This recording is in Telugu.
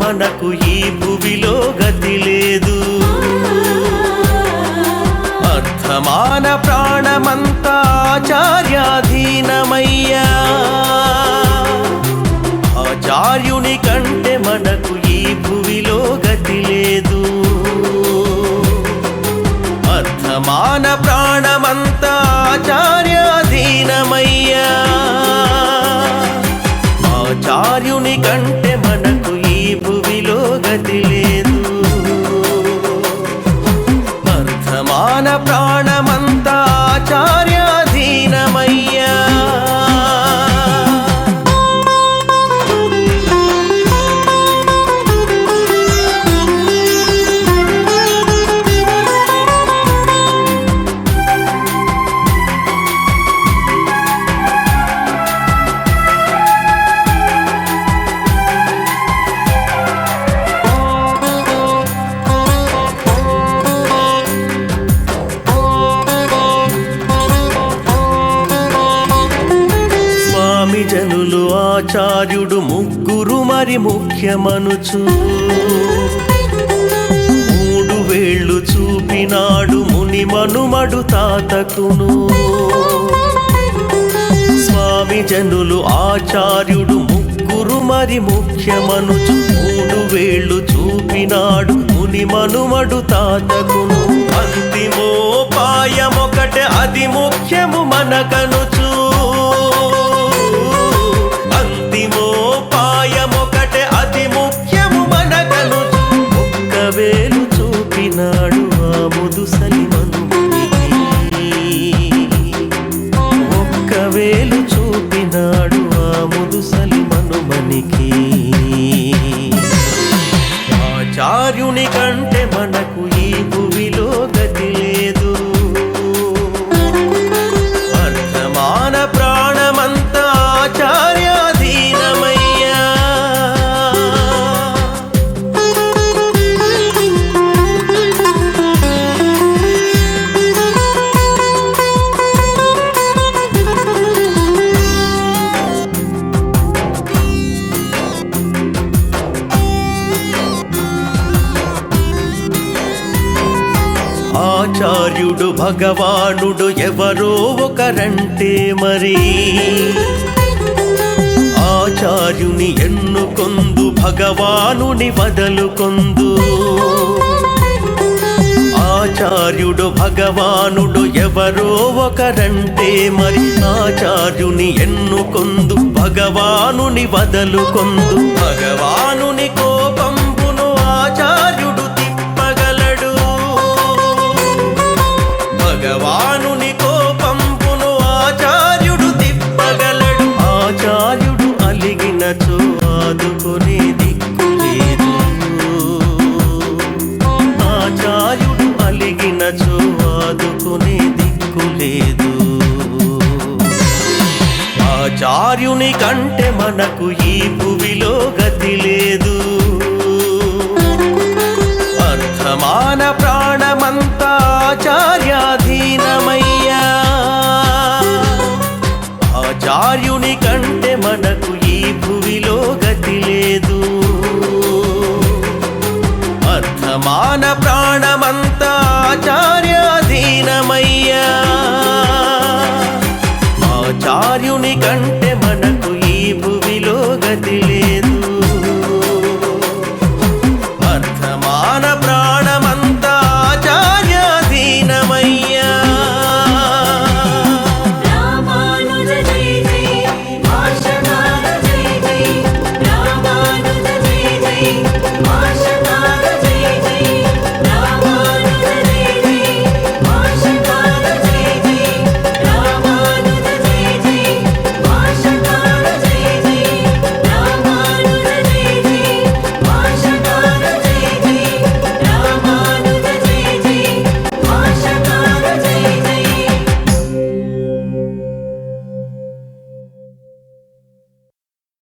మనకు ఈ భువిలో గతి లేదు. అర్థమాన ప్రాణమంతా ఆచార్యాధీనమయ్యా. ఆచార్యుని కంటే మనకు ఈ భువిలో గతి లేదు. అర్థమాన ప్రాణమంతా ఆచార్యాధీనమయ్యా. ఆచార్యుని కంటే మనకు ఈ భువిలో గతి లేదు. వర్ధమాన ప్రాణమంతా ఆచార్యాధీనమయ్యా. జనులు ఆచార్యుడు ముగ్గురు మరి ముఖ్యమనుచు. 3 వేళ్ళు చూపినాడు ముని మనుమడు తాతకును. స్వామి జనులు ఆచార్యుడు ముగ్గురు మరి ముఖ్యమనుచు. 3 వేళ్ళు చూపినాడు ముని మనుమడు తాతకును. అంతిమోపాయమొకటే అది ముఖ్యము మనకనుచు. అంతిమోపాయమొకటే అతి ముఖ్యము మనకనుచు. ఒక్క వేలు చూపినాడు ఆ ముదుసలి మనుమనికి. ఒక్క వేలు చూపినాడు ఆ ముదుసలి మనుమనికి. ఆచార్యుని కంటే మనకు ఈ భువిలో గతి లేదు. వర్ధమాన ప్రాణమంతా ఆచార్యాధీనమయ్యా. ఆచార్యుడు భగవానుడు ఎవరో ఒకరంటే మరి. ఆచార్యుని ఎన్నుకొందు భగవానుని వదలుకొందు. ఆచార్యుడు భగవానుడు ఎవరో ఒకరంటే మరి. ఆచార్యుని ఎన్నుకొందు భగవానుని వదలుకొందు. భగవానుని కోపంబును ఆచార్యుడు తిప్పగలడు. భగవానుని కోపంబును ఆచార్యుడు తిప్పగలడు. ఆచార్యుడు అలిగినచో ఆదుకునే దిక్కు లేదు. ఆచార్యుడు అలిగినచో ఆదుకునే దిక్కు లేదు. ఆచార్యుని కంటే మనకు ఈ భువిలో గతి లేదు. అర్థమాన ప్రాణమంతా ఆచార్యాధీనమయ్యా. ఆచార్యుని కంటే మనకు ఈ భువిలో గతి లేదు. అర్థమాన ప్రాణ